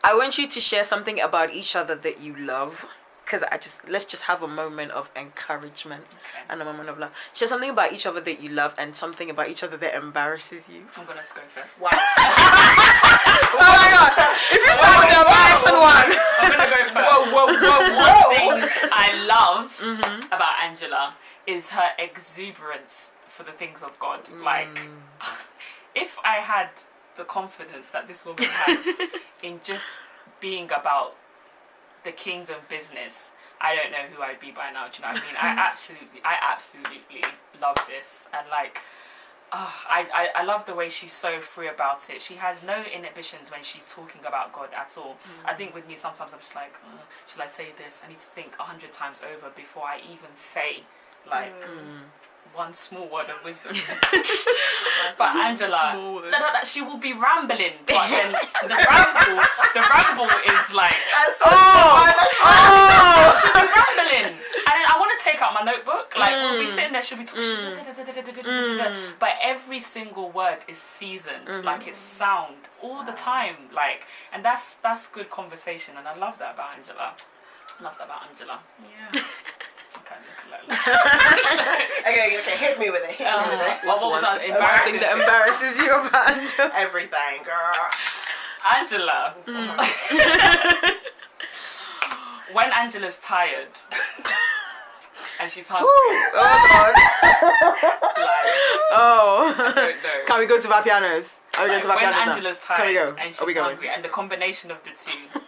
I want you to share something about each other that you love. Because let's just have a moment of encouragement and a moment of love. Share something about each other that you love and something about each other that embarrasses you. I'm gonna go first. Wow. Oh my god! If you start with the embarrassing one, I'm gonna go first. One thing I love about Angela is her exuberance for the things of God. Like, if I had the confidence that this woman has in just being about the kingdom business, I don't know who I'd be by now. Do you know what I mean? I absolutely love this, and like, I love the way she's so free about it. She has no inhibitions when she's talking about God at all. I think with me sometimes I'm just like, should I say this? I need to think 100 times over before I even say like one small word of wisdom. But Angela, she will be rambling, but then the ramble is like, she'll be rambling, and I want to take out my notebook. Like we'll be sitting there, she'll be talking, but every single word is seasoned, like it's sound all the time, like, and that's good conversation, and I love that about Angela. Yeah. Okay, hit me with it. What was that? Embarrassing things that embarrasses you about Angela? Everything, girl. Angela. When Angela's tired and she's hungry. Oh I don't know. Can we go to Vapiano's? Are we going to Vapiano's when now? Angela's Can we tired go? and she's hungry, and the combination of the two.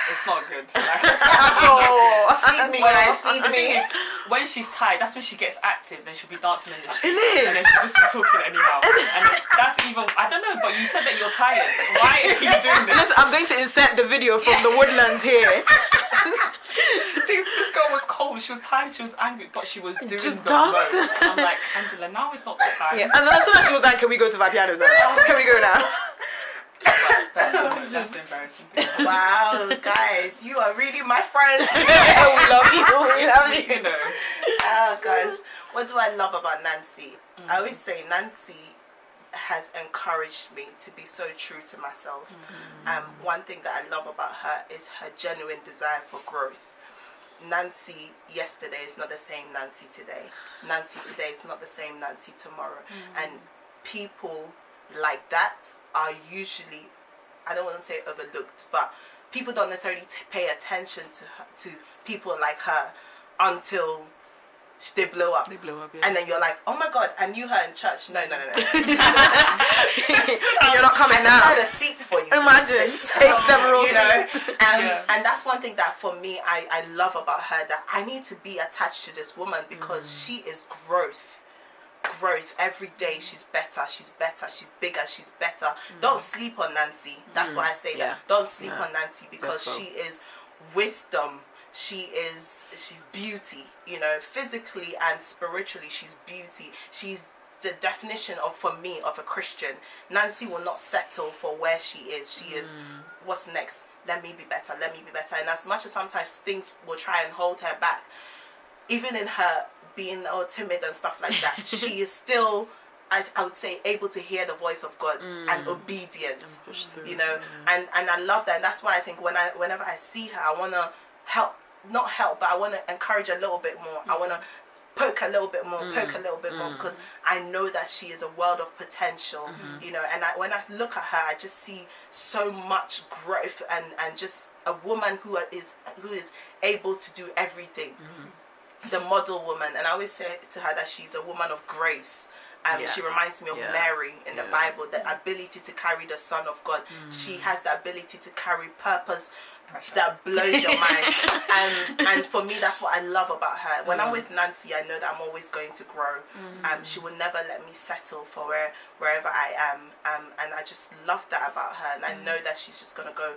It's not good. At all. Feed me, guys. Feed me. When she's tired, that's when she gets active. Then she'll be dancing in the street, and then she'll just be talking anyhow. And that's even. I don't know, but you said that you're tired. Why are you doing this? Listen, I'm going to insert the video from the woodlands here. This girl was cold. She was tired. She was angry, but she was doing just the most. I'm like, Angela, now it's not the time. Yeah. And then as soon as she was like, "Can we go to Vapiano's now? Can we go now?" That's the embarrassing thing. Wow, guys, you are really my friends. We love you. We love you. You know. Oh gosh, what do I love about Nancy? I always say Nancy has encouraged me to be so true to myself. One thing that I love about her is her genuine desire for growth. Nancy yesterday is not the same Nancy today. Nancy today is not the same Nancy tomorrow. And people like that are usually, I don't want to say overlooked, but people don't necessarily pay attention to people like her until they blow up. They blow up, yeah. And then you're like, oh my god, I knew her in church. No. You're not coming now. I had a seat for you. Imagine, take several seats. And that's one thing that for me, I love about her, that I need to be attached to this woman because she is growth every day. She's better, she's bigger, she's better. Don't sleep on Nancy. That's why I say that. Don't sleep on Nancy, because she is wisdom. She's beauty, you know, physically and spiritually. She's beauty. She's the definition for me of a Christian. Nancy will not settle for where she is. She is, what's next? Let me be better. And as much as sometimes things will try and hold her back, even in her being all timid and stuff like that, she is still, I would say, able to hear the voice of God and obedient, you know, and I love that. And that's why I think whenever I see her, I want to not help, but I want to encourage a little bit more. I want to poke a little bit more, because I know that she is a world of potential, you know, and when I look at her, I just see so much growth and just a woman who is able to do everything. The model woman. And I always say to her that she's a woman of grace. She reminds me of Mary in the Bible, the ability to carry the Son of God. She has the ability to carry purpose that blows your mind. And for me, that's what I love about her. When I'm with Nancy, I know that I'm always going to grow. She will never let me settle for wherever I am. And I just love that about her. And I know that she's just going to go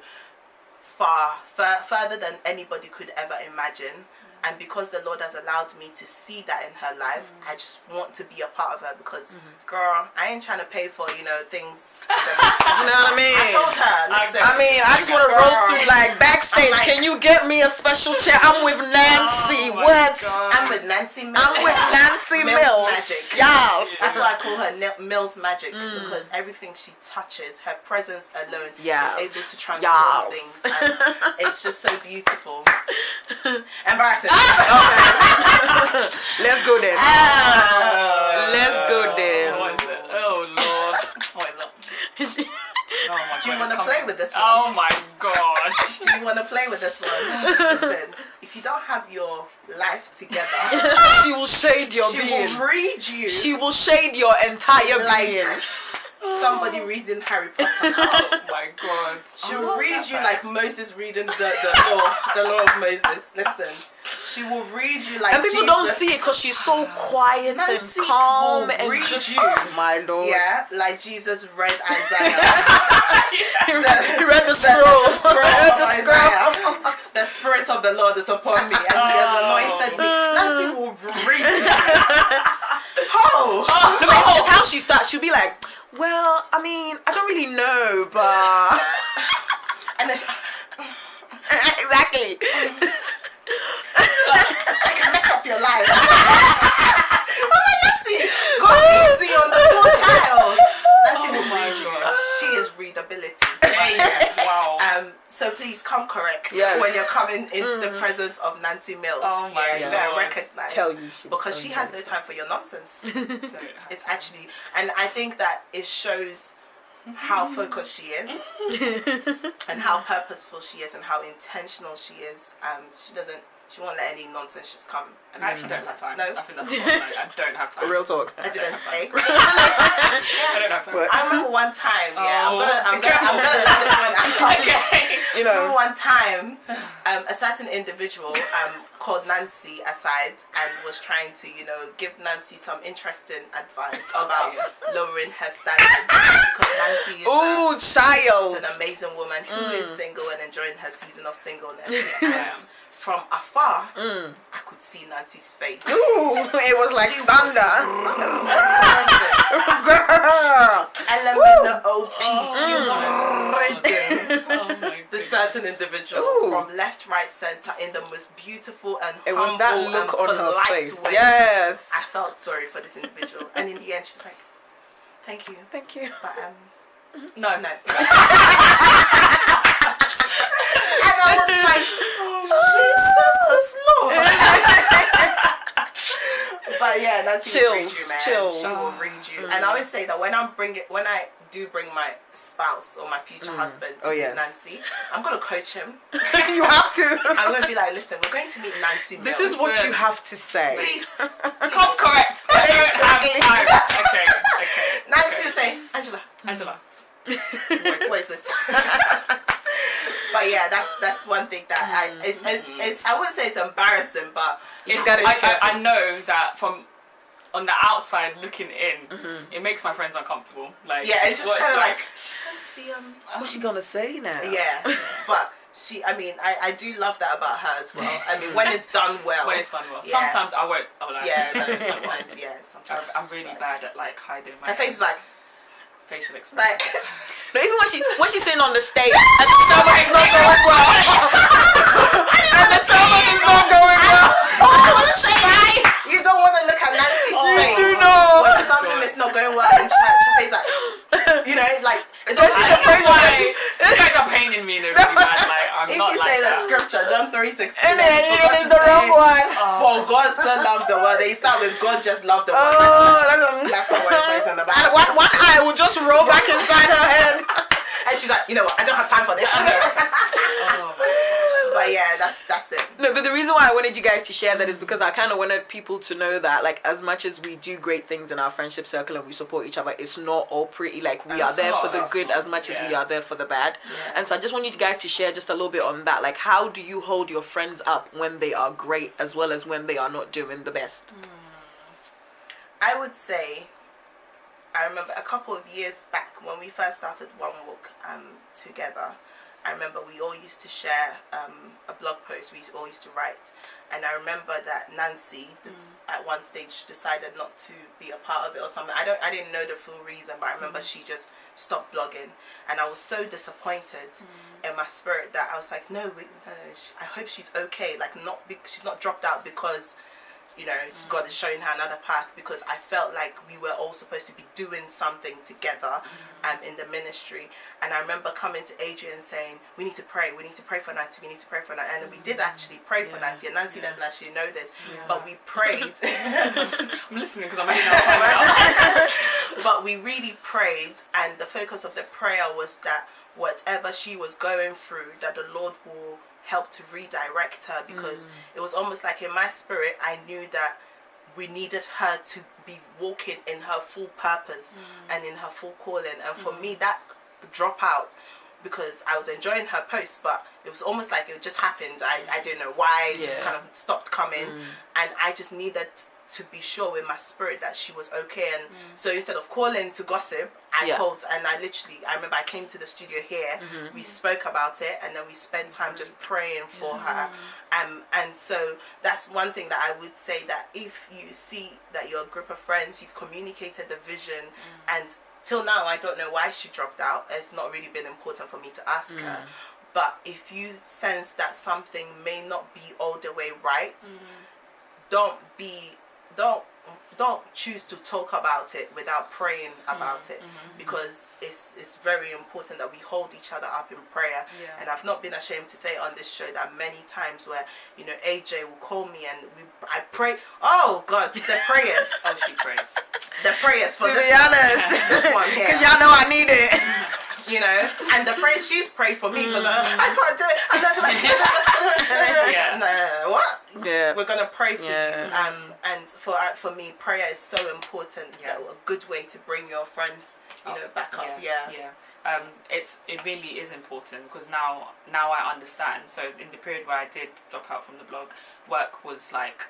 further than anybody could ever imagine. And because the Lord has allowed me to see that in her life, I just want to be a part of her because, girl, I ain't trying to pay for, things. Do you know what I mean? I told her, listen. I just want to roll through like backstage. Like, can you get me a special chair? I'm with Nancy. What? I'm with Nancy Mills. I'm with Nancy Mills. Magic. Yes. That's why I call her Mills Magic because everything she touches, her presence alone is able to transform things. And it's just so beautiful. Embarrassing. Let's go then. Let's go then. What is it? Oh Lord. What is it? Oh my Do you God, want to play with this one? Oh my gosh. Do you want to play with this one? Listen, if you don't have your life together, she will shade your she being. will read you. She will shade your entire being. Somebody reading Harry Potter. Oh my God. She'll read you like Moses reading the law of Moses. Listen, she will read you like and people Jesus. don't see it because she's so quiet Nancy and calm will and read just you. my Lord. Yeah, like Jesus read Isaiah. He read the scroll. The scroll of Isaiah. The Spirit of the Lord is upon me, and He has anointed me. Nancy will read you. No, but it's how she starts. She'll be like, well, I mean, I don't really know, but And then exactly. I can mess up your life. Nancy, go easy on the poor child. Nancy will read you. She is readability. Wow. So please come correct Yes. when you're coming into the presence of Nancy Mills. Oh my You better God. recognize. Tell you, because she has no time for your nonsense. It's actually, and I think that it shows how focused she is, and how purposeful she is, and how intentional she is. She won't let any nonsense just come. I actually don't have time. No? I think that's what I don't have time. Real talk. Evidence, eh? I don't have time. But- I remember one time. Yeah, Oh, I'm gonna let this one out. Okay. You I remember know. one time, a certain individual called Nancy aside and was trying to, give Nancy some interesting advice about lowering her standards because Nancy is Ooh, child. an amazing woman who is single and enjoying her season of singleness. Yeah. And from afar, I could see Nancy's face. Ooh, it was like She was thunder. Girl. Element OP. Oh my The God. certain individual Ooh. from left, right, center in the most beautiful and It humble was that look and on her polite face. way. Yes. I felt sorry for this individual, and in the end, she was like, "Thank you, Thank you. but No. no." And I was like, "She's so slow." But yeah, Nancy will read you, man. Chills. She will read you. And I always say that when I do bring my spouse or my future husband to meet yes. Nancy, I'm gonna coach him. You have to. I'm gonna be like, listen, we're going to meet Nancy Mills. This is what you have to say. Please. Come correct. I don't have time. Okay. Nancy will say, Angela, what is this? But yeah, that's one thing that I wouldn't say it's embarrassing, but You gotta be careful. I know that from on the outside looking in, it makes my friends uncomfortable. Like yeah, it's just what's kind of like, Nancy, What's she gonna say now? yeah, but I do love that about her as well. I mean, when it's done well. when it's done well. Yeah. Sometimes I won't. I'm like, Yeah, sometimes, sometimes. I'm really bad at like hiding my Her face is like, facial expressions. No, even when she's sitting on the stage and the sermon is not going well. And the sermon is not going well. you don't want to look at Nancy's face. do not. When something is not going well in church, her face like, like, Especially I the don't know praise why you guys are painting me in a really bad light. I'm if not you like say the that. scripture, John 3:16, And then it is the wrong one. for God so loved the world. They start with God just loved the world. Oh, That's not what it says in the Bible. And one eye will just roll back inside her head. And she's like, you know what? I don't have time for this. But yeah, that's it. No, but the reason why I wanted you guys to share that is because I kind of wanted people to know that, like, as much as we do great things in our friendship circle and we support each other, it's not all pretty. Like, we are there for the good as much as we are there for the bad. Yeah. And so I just want you guys to share just a little bit on that. Like, how do you hold your friends up when they are great as well as when they are not doing the best? I would say, I remember a couple of years back when we first started One Walk together, I remember we all used to share a blog post we all used to write. And I remember that Nancy, at one stage, decided not to be a part of it or something. I didn't know the full reason, but I remember she just stopped blogging. And I was so disappointed in my spirit that I was like, no, I hope she's okay. Like, she's not dropped out because, you know, God is showing her another path, because I felt like we were all supposed to be doing something together in the ministry. And I remember coming to Adrian and saying, we need to pray for Nancy, we need to pray for Nancy. And we did actually pray for Nancy, and Nancy doesn't actually know this, but we prayed. I'm listening because I'm out. But we really prayed, and the focus of the prayer was that whatever she was going through, that the Lord will help to redirect her, because it was almost like in my spirit I knew that we needed her to be walking in her full purpose and in her full calling. And for me, that drop out, because I was enjoying her posts, but it was almost like it just happened. I don't know why, it just kind of stopped coming, and I just needed to be sure in my spirit that she was okay. And so instead of calling to gossip, I called, and I remember I came to the studio here, we spoke about it, and then we spent time just praying for her. And so that's one thing that I would say, that if you see that your group of friends, you've communicated the vision, and till now I don't know why she dropped out, it's not really been important for me to ask her, but if you sense that something may not be all the way right, don't choose to talk about it without praying about it, because it's very important that we hold each other up in prayer. And I've not been ashamed to say on this show that many times where, you know, AJ will call me and I pray. Oh God, the prayers. Oh, she prays. The prayers for to be honest, this one here, because y'all know I need it. You know, and the prayer she's prayed for me, because I can't do it. And that's like, what? Yeah, We're gonna pray for you. And for me, prayer is so important. A good way to bring your friends, you know, back up. It really is important, because now I understand. So in the period where I did drop out from the blog, work was like,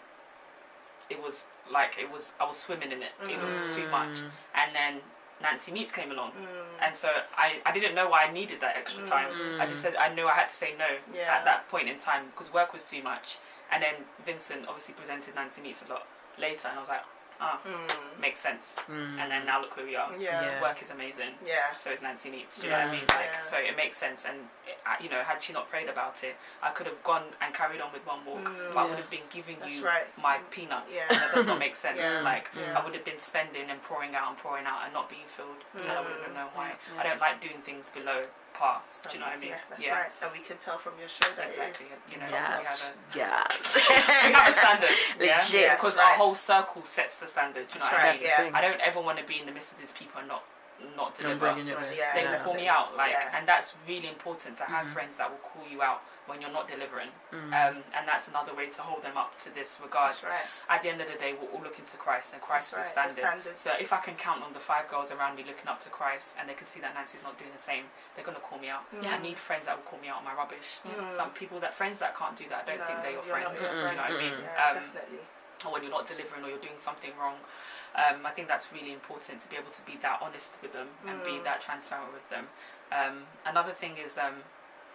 I was swimming in it. It was too much. And then Nancy Meets came along, and so I didn't know why I needed that extra time. I just said I knew I had to say no at that point in time, because work was too much. And then Vincent obviously presented Nancy Meets a lot later, and I was like, makes sense. And then now look where we are. Work is amazing. So is Nancy Meets. Do you know what I mean? So it makes sense. And you know, had she not prayed about it, I could have gone and carried on with one walk, but I would have been giving you my peanuts. And that does not make sense. Like I would have been spending and pouring out and not being filled. And I wouldn't know why. I don't like doing things below par. Do you know what I mean? That's right. And we can tell from your show that exactly. You know, we have a standard. Legit. Because our whole circle sets the standard. Do you know what I mean? Thing. I don't ever want to be in the midst of these people and not deliver. They will call me Yeah. out, and that's really important, to have friends that will call you out when you're not delivering. And that's another way to hold them up to this regard. At the end of the day, we're all looking to Christ, and Christ is the standard. So if I can count on the 5 girls around me looking up to Christ, and they can see that Nancy's not doing the same, they're going to call me out. I need friends that will call me out on my rubbish. Some people, friends that can't do that, I don't think they're your friends. Do you know what I mean? Definitely. Or when you're not delivering, or you're doing something wrong. I think that's really important, to be able to be that honest with them and be that transparent with them. Another thing is,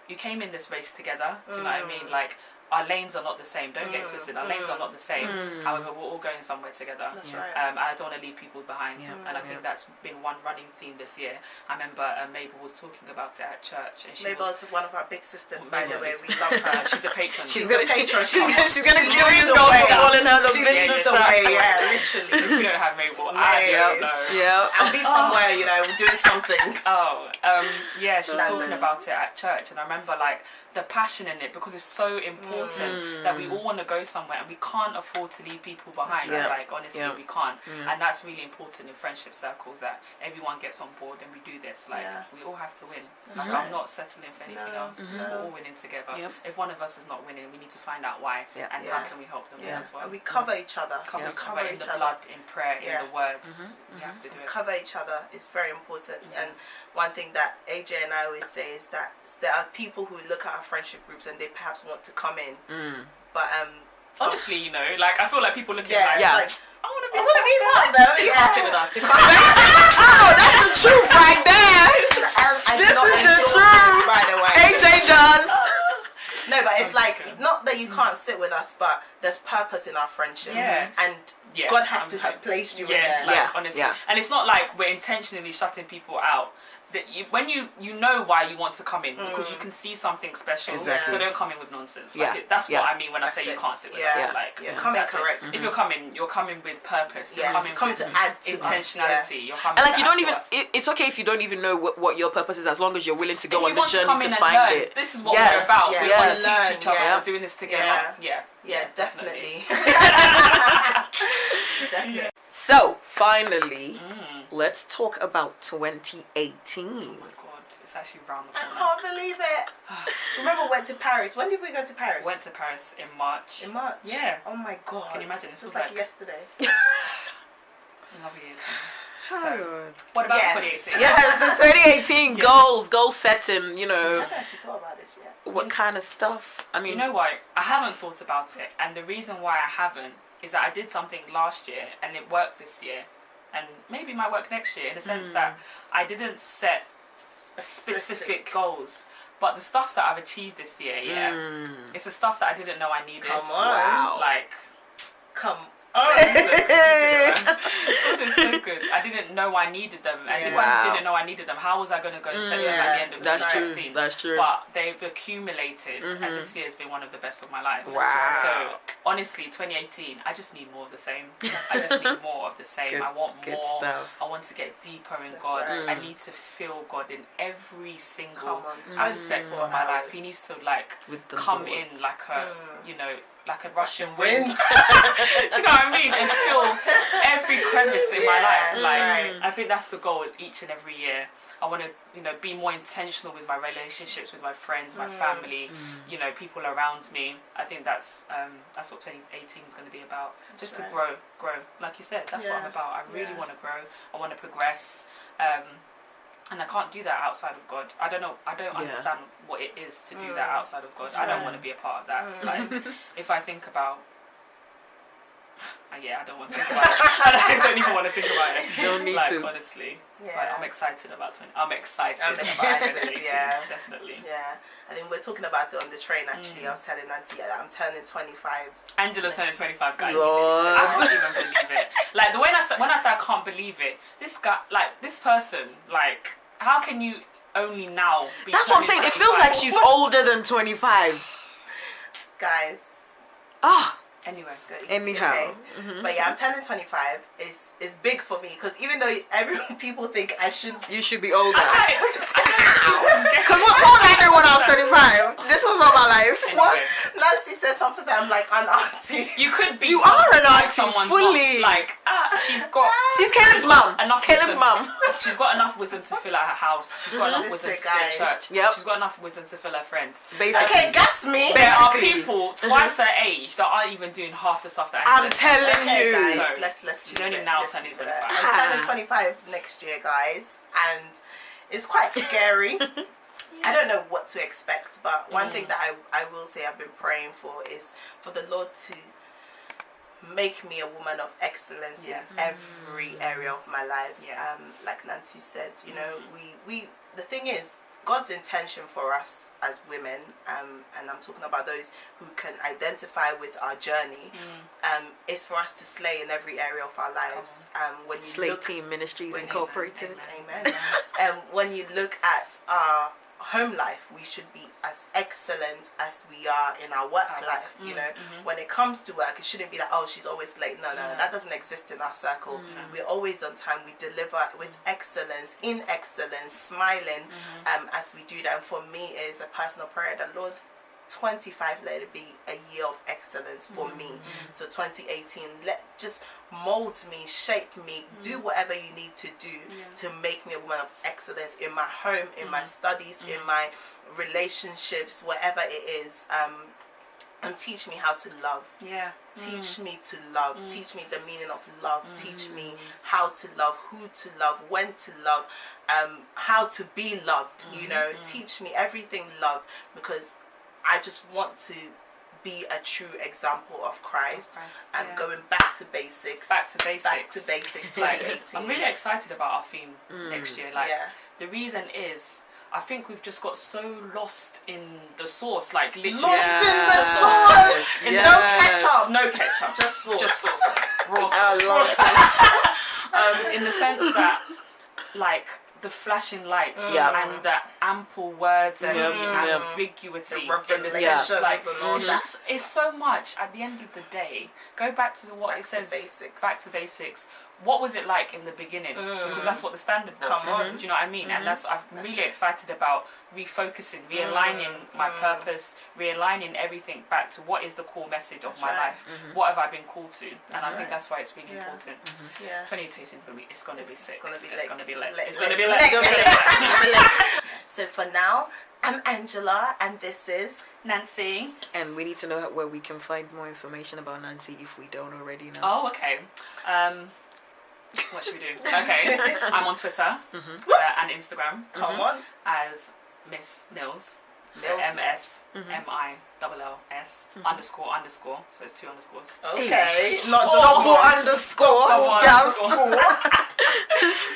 you came in this race together. Do you know what I mean? Like, our lanes are not the same. Don't get twisted. Our lanes are not the same. However, we're all going somewhere together. That's right. I don't want to leave people behind. And I think that's been one running theme this year. I remember Mabel was talking about it at church. And Mabel is one of our big sisters, by the way. We love her. She's a patron. She's gonna give you gold for calling her the big sister. Literally. If we don't have Mabel, I don't know. I'll be somewhere, you know, doing something. She was talking about it at church, and I remember like the passion in it, because it's so important that we all want to go somewhere, and we can't afford to leave people behind. Like, honestly, we can't. And that's really important in friendship circles, that everyone gets on board and we do this. Like, we all have to win. I'm not settling for anything else. We're all winning together. If one of us is not winning, we need to find out why, and how can we help them as well. And we cover each other. Cover in the blood, in prayer, in the words. We have to do it. Cover each other is very important. And one thing that AJ and I always say is that there are people who look at our friendship groups and they perhaps want to come in, but honestly, you know, like, I feel like people look at like, I want to be part of them. Pass it with us. Oh, that's the truth right there. I This do not is the endorse truth. this, by the way. AJ it's like not that you can't sit with us, but there's purpose in our friendship. Yeah. And God has to have placed you in there. Like, honestly. Yeah. And it's not like we're intentionally shutting people out. That when you know why you want to come in, because you can see something special. Exactly. So don't come in with nonsense. Like that's what I mean when I say you can't sit with us. Like come in correct. If you're coming with purpose. You're coming to add to intentionality. You're coming and like to you don't add even. to us. It's okay if you don't even know what your purpose is, as long as you're willing to go If on you the want journey come to in and find learn, it. this is what we're about. Yeah. We Yeah. want to Learn, teach each other. yeah. We're doing this together. Yeah, definitely. Definitely. So finally, let's talk about 2018. Oh my god, it's actually round the I corner. can't believe it. Remember, we went to Paris. When did we go to Paris? Went to Paris in March. In March? Yeah. Oh my god. Can you imagine? It feels like yesterday. Another year's coming. So, what about 2018? Yeah, so 2018 goal setting, you I know, haven't actually thought about this yet. what kind of stuff? I mean, You know what? I haven't thought about it, and the reason why I haven't is that I did something last year and it worked this year, and maybe might work next year in the sense that I didn't set specific goals. But the stuff that I've achieved this year, it's the stuff that I didn't know I needed. Come on. Wow. Like, Come on. it was so good. I didn't know I needed them, and if I didn't know I needed them, how was I going to go and set them at the end of that's 2016? true. That's true. But they've accumulated, and this year has been one of the best of my life. Wow. So honestly, 2018, I just need more of the same. I just need more of the same. I want good more. stuff. I want to get deeper in That's God. right. I need to feel God in every single Come on, aspect 24 of my life. hours. He needs to like With the come Lord. in like a, you know, like a Russian wind. wind. Do you know what I mean? And feel every crevice in my life. Like right. I think that's the goal each and every year. I want to, you know, be more intentional with my relationships with my friends, my family, you know, people around me. I think that's what 2018 is going to be about. Just to grow. Like you said, that's what I'm about. I really want to grow. I want to progress. And I can't do that outside of God. I don't understand what it is to do that outside of God. I don't want to be a part of that. Like, if I think about, I don't want to think about it. I don't even want to think about it. Don't need like, to. honestly. Yeah. Like, I'm excited about 20. I'm excited. I'm about excited, 2018, yeah. definitely. Yeah, I think we're talking about it on the train actually. I was telling Nancy that I'm turning 25. Angela's turning 25, guys. Lord. I can't even believe it. Like, when I say I can't believe it, this guy, like, this person, like, how can you only now be That's what I'm saying. turning It feels 25? like she's older than 25. Guys, Ah, Anyway. it's good. anyhow. Okay. But yeah, I'm turning 25. It's big for me because even though people think I should. You should be older. Because Because what was I doing when I was 35? This was all my life. What? Nancy said sometimes I'm like an auntie. You could be. You are an like auntie, someone's fully. mom. Like, she's got. She's Caleb's mum. Enough Caleb's wisdom. mum. She's got enough wisdom to fill out her house. She's got enough wisdom to Listen, fill a guys. church. Yep. She's got enough wisdom to fill her friends. Basically. Okay, gas me. There are Basically. people twice her age that aren't even doing half the stuff that I'm Angela's telling Okay, you. guys, So, let's she's leave only it. now Let's turning leave it. 25. I'm turning 25 next year, guys, and it's quite scary. I don't know what to expect, but one thing that I will say I've been praying for is for the Lord to make me a woman of excellence Yes. in every area of my life. Yeah. Like Nancy said, you know, we the thing is, God's intention for us as women, and I'm talking about those who can identify with our journey, is for us to slay in every area of our lives. When you Slay look, Team Ministries when you- Incorporated. Amen. When you look at our home life, we should be as excellent as we are in our work life. You know, when it comes to work, it shouldn't be like, oh, she's always late. No, that doesn't exist in our circle. We're always on time. We deliver with excellence, in excellence, smiling as we do that. And for me, it is a personal prayer that, Lord, 25, let it be a year of excellence for me. So 2018, just mold me, shape me, do whatever you need to do to make me a woman of excellence in my home, in my studies, in my relationships, whatever it is. And teach me how to love. Yeah. Teach me to love. Teach me the meaning of love. Teach me how to love, who to love, when to love, how to be loved. You know, teach me everything love, because I just want to be a true example of Christ. And going back to basics. Back to basics. Back to basics. Like, 2018. I'm really excited about our theme next year. Like, Yeah. the reason is, I think we've just got so lost in the sauce, like literally. Lost in the sauce. Yes. No ketchup. No ketchup. Just sauce. Just sauce. Raw I sauce. love sauce. In the sense that, like, the flashing lights and the ample words and the ambiguity The in the revelations sense, like, and all it's that. just, it's so much. At the end of the day, go back to what it says. Basics. Back to basics. What was it like in the beginning? Because that's what the standard was. Come on. Do you know what I mean? And I'm really excited about refocusing, realigning my purpose, realigning everything back to what is the core message of my life. What have I been called to? And I think that's why it's really important. Yeah. 2018 is gonna be, it's gonna be sick. It's gonna be It's gonna be lit. lit. It's gonna be Lit. lit. So for now, I'm Angela, and this is Nancy. And we need to know where we can find more information about Nancy if we don't already know. Oh, okay. What should we do? Okay, I'm on Twitter and Instagram come on. as Miss Mills. So Mills. MSMILLS __. So it's 2 underscores. Okay, Yes. not just Double one. underscore. Double Yes. underscore.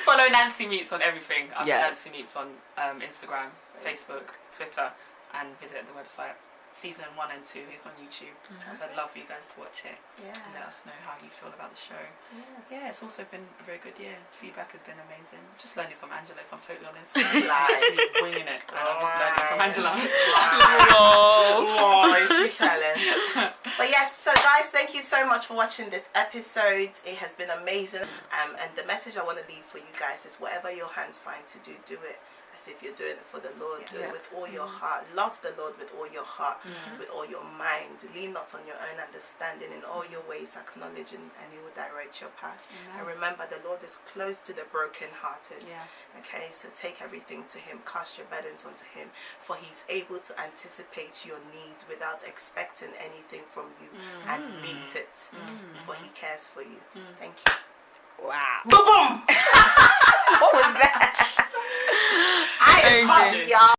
Follow Nancy Meets on everything. Yeah. Nancy Meets on Instagram, Facebook, Twitter, and visit the website. Season 1 and 2 is on YouTube. So I'd love for you guys to watch it and let Yeah. us know how you feel about the show. Yes. Yeah, it's also been a very good year. Feedback has been amazing. Just learning from Angela, if I'm totally honest. Lie. Actually winging it, and I'm just learning from Angela. Oh, is she telling? But yes, so guys, thank you so much for watching this episode. It has been amazing. And the message I want to leave for you guys is whatever your hands find to do, do it as if you're doing it for the Lord. Do it with all your heart. Love the Lord with all your heart, with all your mind. Lean not on your own understanding. In all your ways acknowledge Him, and He will direct your path. And remember, the Lord is close to the brokenhearted. Okay, so take everything to Him. Cast your burdens onto Him, for He's able to anticipate your needs without expecting anything from you, and meet it, for He cares for you. Thank you. Wow. Boom! What was that? I am hot, y'all.